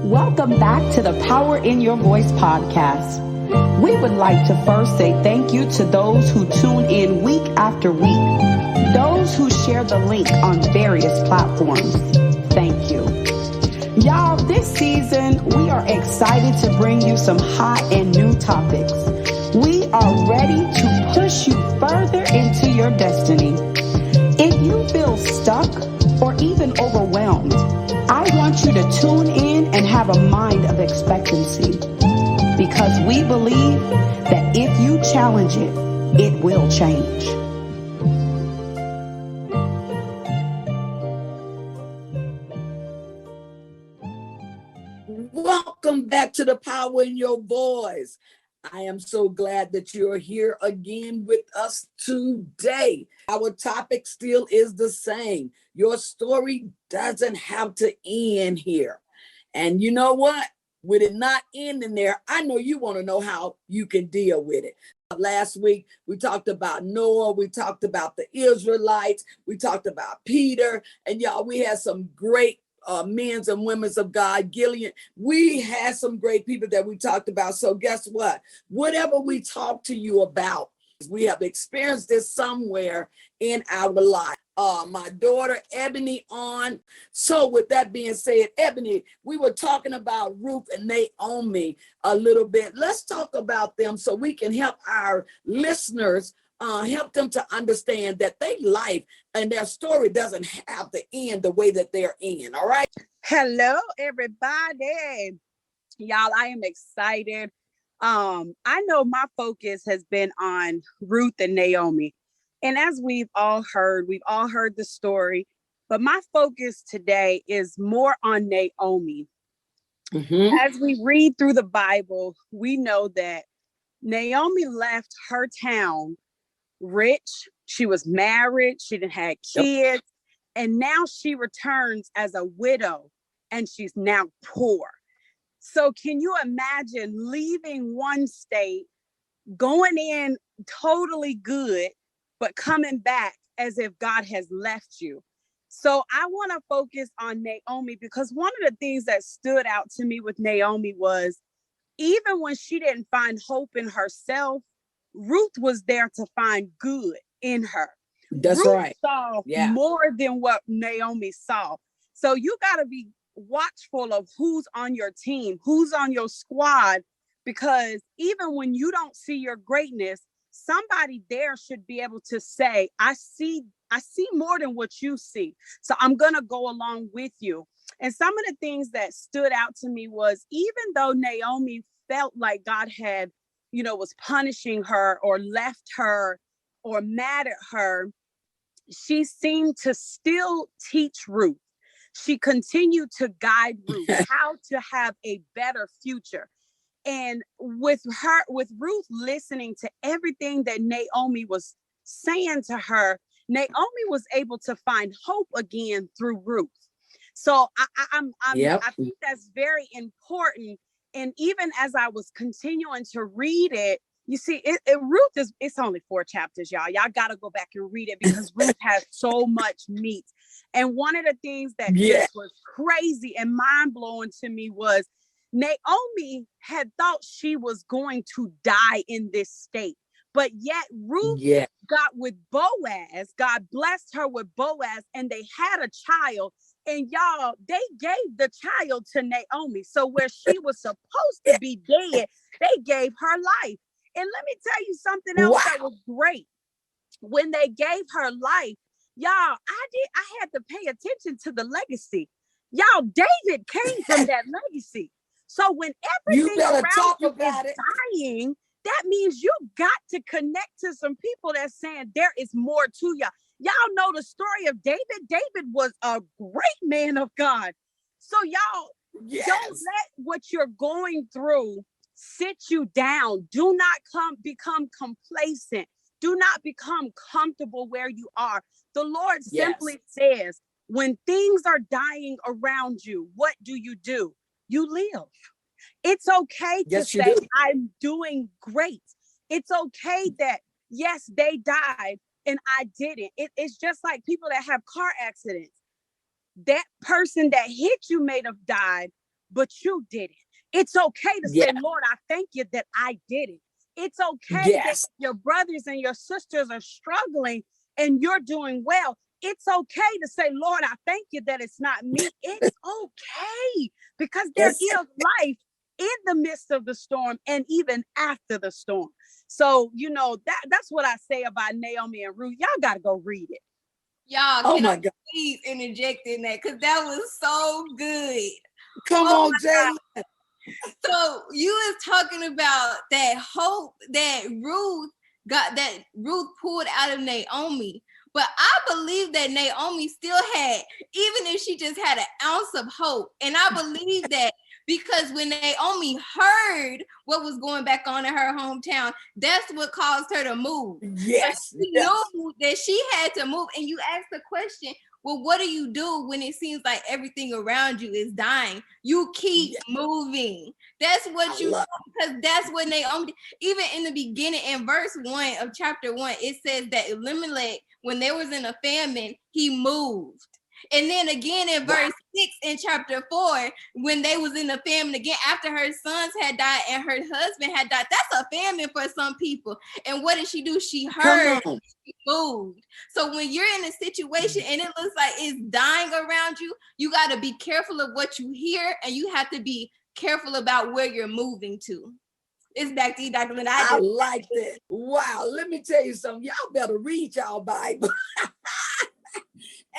Welcome back to the Power in Your Voice podcast. We would like to first say thank you to those who tune in week after week, those who share the link on various platforms. Thank you. Y'all, this season, we are excited to bring you some hot and new topics. We are ready to push you further into your destiny. If you feel stuck or even overwhelmed, I want you to tune in and have a mind of expectancy, because we believe that if you challenge it, it will change. Welcome back to the Power in Your Voice. I am so glad that you're here again with us today. Our topic still is the same. Your story doesn't have to end here. And you know what? With it not ending there, I know you want to know how you can deal with it. Last week, we talked about Noah. We talked about the Israelites. We talked about Peter. And y'all, we had some great men's and women's of God, Gillian. We had some great people that we talked about. So guess what? Whatever we talk to you about, we have experienced this somewhere in our life. My daughter, Ebony, on. So with that being said, Ebony, we were talking about Ruth and Naomi a little bit. Let's talk about them so we can help our listeners, help them to understand that their life and their story doesn't have to end the way that they're in. All right. Hello, everybody. Y'all, I am excited. I know my focus has been on Ruth and Naomi. And as we've all heard the story, but my focus today is more on Naomi. Mm-hmm. As we read through the Bible, we know that Naomi left her town rich. She was married. She didn't have kids. Yep. And now she returns as a widow and she's now poor. So can you imagine leaving one state, going in totally good, but coming back as if God has left you? So I want to focus on Naomi, because one of the things that stood out to me with Naomi was, even when she didn't find hope in herself, Ruth was there to find good in her. That's Ruth right. Saw more than what Naomi saw. So you got to be watchful of who's on your team, who's on your squad, because even when you don't see your greatness, somebody there should be able to say, I see more than what you see. So I'm going to go along with you. And some of the things that stood out to me was, even though Naomi felt like God had, was punishing her or left her or mad at her, she seemed to still teach Ruth. She continued to guide Ruth how to have a better future. And with Ruth listening to everything that Naomi was saying to her, Naomi was able to find hope again through Ruth. So I think that's very important. And even as I was continuing to read it, you see, Ruth it's only 4 chapters, y'all. Y'all got to go back and read it, because Ruth has so much meat. And one of the things that just was crazy and mind blowing to me was, Naomi had thought she was going to die in this state, but yet Ruth got with Boaz. God blessed her with Boaz, and they had a child. And y'all, they gave the child to Naomi. So where she was supposed to be dead, they gave her life. And let me tell you something else that was great. When they gave her life, y'all, I had to pay attention to the legacy. Y'all, David came from that legacy. So when everything around you is dying, that means you got to connect to some people that's saying there is more to you. Y'all know the story of David. David was a great man of God. So y'all, don't let what you're going through sit you down. Do not become complacent. Do not become comfortable where you are. The Lord simply says, when things are dying around you, what do? You live. It's okay to say, I'm doing great. It's okay that, yes, they died and I didn't. It's just like people that have car accidents. That person that hit you may have died, but you did it. It's okay to Yeah. say, Lord, I thank you that I did it. It's okay that Yes. your brothers and your sisters are struggling and you're doing well. It's okay to say, Lord, I thank you that it's not me. It's okay, because there It's is life in the midst of the storm and even after the storm. So, that's what I say about Naomi and Ruth. Y'all got to go read it. Y'all, Oh can my I God. please interject in that? Because that was so good. Come Oh on, Jay. So you was talking about that hope that Ruth pulled out of Naomi. But I believe that Naomi still had, even if she just had an ounce of hope. And I believe that because when Naomi heard what was going back on in her hometown, that's what caused her to move. Yes. She knew that she had to move. And you asked the question, well, what do you do when it seems like everything around you is dying? You keep moving. That's what you do, because that's what Naomi, even in the beginning, in verse 1 of chapter 1, it says that Elimelech, when they was in a famine, he moved. And then again in verse 6 in chapter 4, when they was in the famine again, after her sons had died and her husband had died, that's a famine for some people. And what did she do? She heard, she moved. So when you're in a situation and it looks like it's dying around you, you got to be careful of what you hear, and you have to be careful about where you're moving to. It's back to you, Dr. Lynn. I like that. Wow. Let me tell you something. Y'all better read y'all Bible.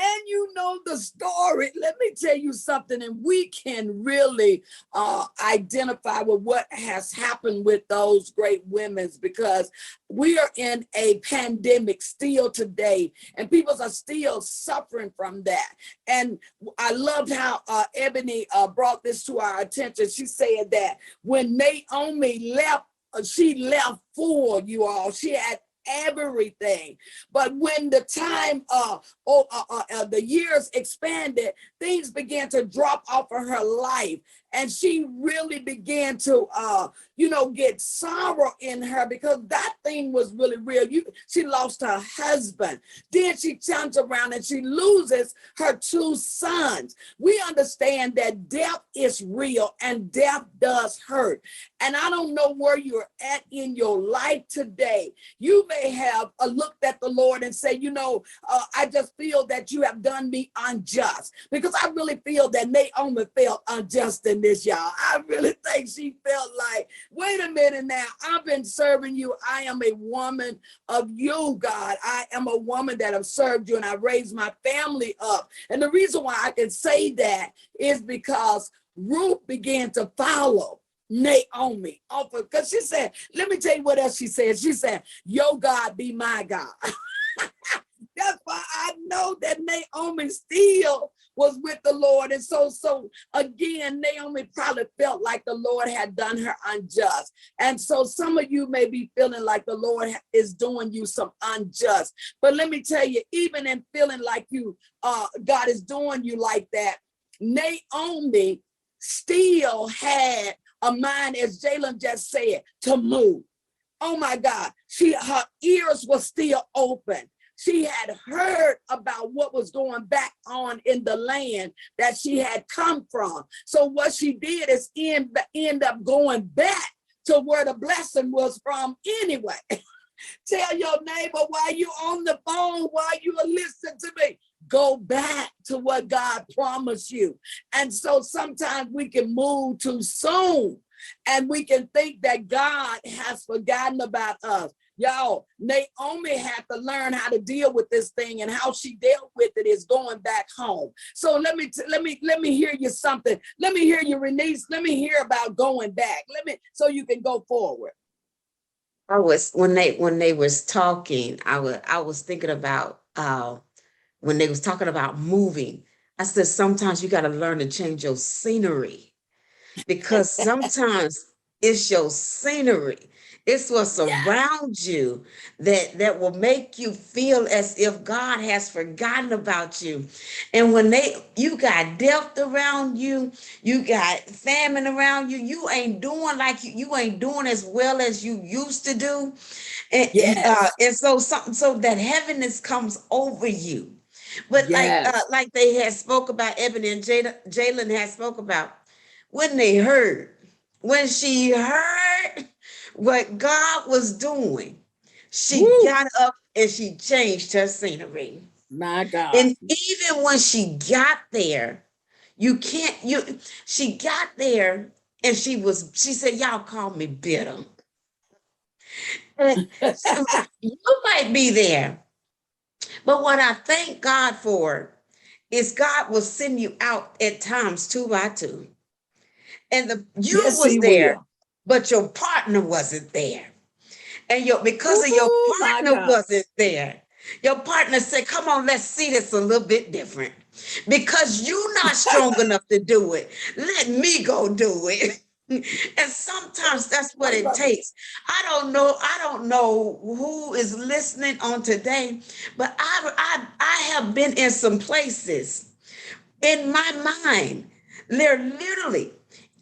And you know the story. Let me tell you something, and we can really identify with what has happened with those great women, because we are in a pandemic still today, and people are still suffering from that. And I loved how Ebony brought this to our attention. She said that when Naomi left, she left full, you all. She had everything. But when the time the years expanded, things began to drop off of her life, and she really began to get sorrow in her, because that thing was really real. She lost her husband, then she turns around and she loses her 2 sons. We understand that death is real and death does hurt. And I don't know where you're at in your life today. You may have looked at the Lord and say, I just feel that you have done me unjust, because I really feel that Naomi felt unjust in this, y'all. I really think she felt like, wait a minute now, I've been serving you. I am a woman of you, God. I am a woman that have served you, and I raised my family up. And the reason why I can say that is because Ruth began to follow Naomi, because she said, let me tell you what else she said. She said, your God be my God. That's why I know that Naomi still was with the Lord. And so again, Naomi probably felt like the Lord had done her unjust. And so some of you may be feeling like the Lord is doing you some unjust. But let me tell you, even in feeling like God is doing you like that, Naomi still had a mind, as Jalen just said, to move. Oh my God, her ears were still open. She had heard about what was going back on in the land that she had come from. So what she did is end up going back to where the blessing was from anyway. Tell your neighbor while you're on the phone, while you are listening to me, go back to what God promised you. And so sometimes we can move too soon, and we can think that God has forgotten about us. Y'all, Naomi had to learn how to deal with this thing, and how she dealt with it is going back home. So let me hear you something. Let me hear you, Renice. Let me hear about going back. So you can go forward. When they was talking, I was thinking about when they was talking about moving. I said, sometimes you got to learn to change your scenery, because sometimes it's your scenery. It's what's around you that will make you feel as if God has forgotten about you. And when you got death around you, you got famine around you, you ain't doing like you ain't doing as well as you used to do. And so that heaviness comes over you. But like they had spoke about, Ebony and Jalen had spoke about, when she heard what God was doing, she Woo. got up and she changed her scenery. My God. And even when she got there, she got there and she said, y'all call me bitter. So you might be there. But what I thank God for is God will send you out at times 2 by 2. And you Yes, was he there, will. but your partner wasn't there. And because of your Ooh, my partner God. wasn't there, your partner said, come on, let's see this a little bit different. Because you're not strong enough to do it. Let me go do it. And sometimes that's what it takes. I don't know who is listening on today, but I have been in some places in my mind. They're literally,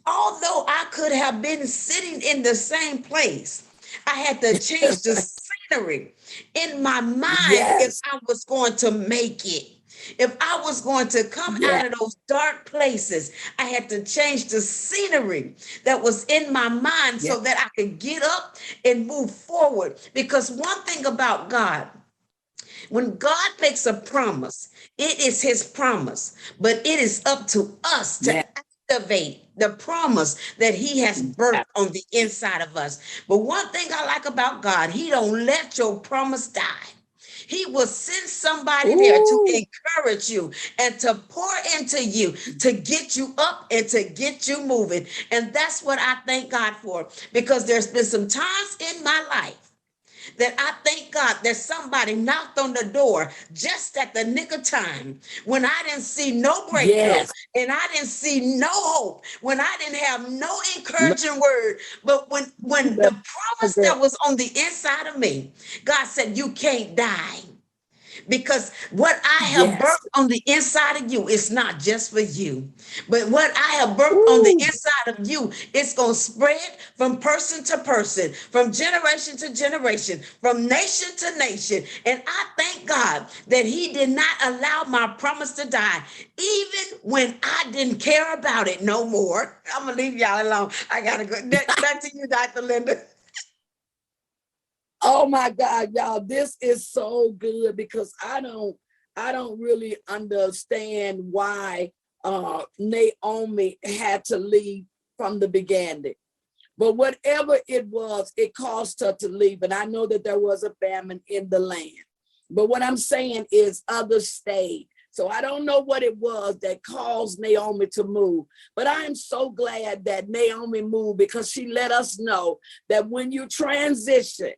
although I could have been sitting in the same place, I had to change the scenery in my mind if I was going to make it. If I was going to come out of those dark places, I had to change the scenery that was in my mind so that I could get up and move forward. Because one thing about God, when God makes a promise, it is his promise, but it is up to us to activate the promise that he has birthed on the inside of us. But one thing I like about God, he don't let your promise die. He will send somebody there to encourage you and to pour into you, to get you up and to get you moving. And that's what I thank God for, because there's been some times in my life that I thank God that somebody knocked on the door just at the nick of time when I didn't see no breakthrough and I didn't see no hope, when I didn't have no encouraging word. But when the promise that was on the inside of me, God said, you can't die. Because what I have birthed on the inside of you is not just for you, but what I have birthed on the inside of you, it's going to spread from person to person, from generation to generation, from nation to nation. And I thank God that he did not allow my promise to die, even when I didn't care about it no more. I'm going to leave y'all alone. I got to go. Back to you, Dr. Linda. Oh my God, y'all, this is so good, because I don't really understand why Naomi had to leave from the beginning. But whatever it was, it caused her to leave. And I know that there was a famine in the land. But what I'm saying is others stayed. So I don't know what it was that caused Naomi to move, but I am so glad that Naomi moved, because she let us know that when you transition,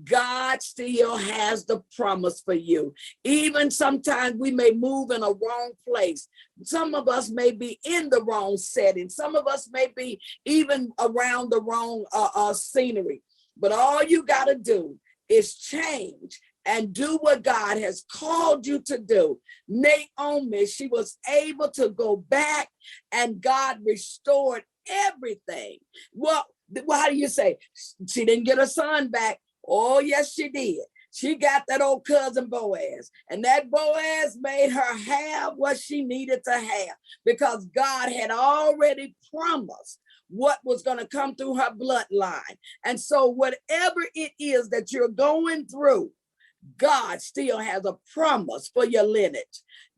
God still has the promise for you. Even sometimes we may move in a wrong place. Some of us may be in the wrong setting. Some of us may be even around the wrong scenery. But all you got to do is change and do what God has called you to do. Naomi, she was able to go back, and God restored everything. Well, how do you say? She didn't get her son back. Oh, yes, she did. She got that old cousin Boaz, and that Boaz made her have what she needed to have, because God had already promised what was going to come through her bloodline. And so whatever it is that you're going through, God still has a promise for your lineage.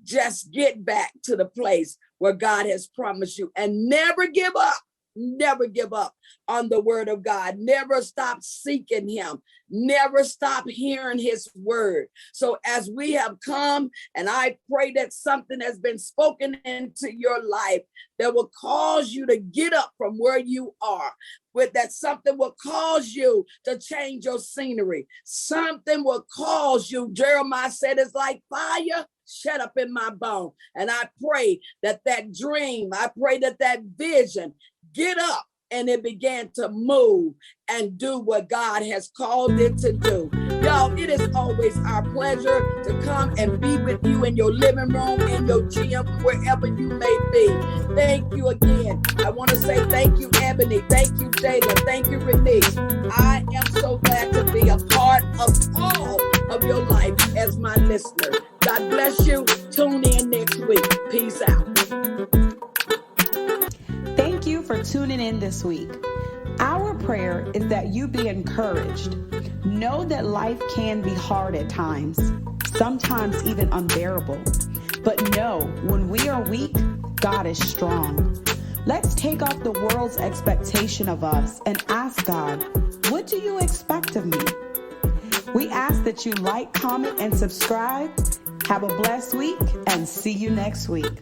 Just get back to the place where God has promised you, and never give up. Never give up on the word of God. Never stop seeking him. Never stop hearing his word. So as we have come, and I pray that something has been spoken into your life that will cause you to get up from where you are, with that something will cause you to change your scenery. Something will cause you, Jeremiah said, it's like fire shut up in my bone. And I pray that that dream, I pray that that vision, get up and it began to move and do what God has called it to do. Y'all, it is always our pleasure to come and be with you in your living room, in your gym, wherever you may be. Thank you again. I want to say thank you, Ebony. Thank you, Jayla. Thank you, Renee. I am so glad to be a part of all of your life as my listener. God bless you. Tune in next week. Peace out. Thank you in this week. Our prayer is that you be encouraged. Know that life can be hard at times, sometimes even unbearable. But know, when we are weak, God is strong. Let's take off the world's expectation of us and ask God, what do you expect of me? We ask that you like, comment, and subscribe. Have a blessed week and see you next week.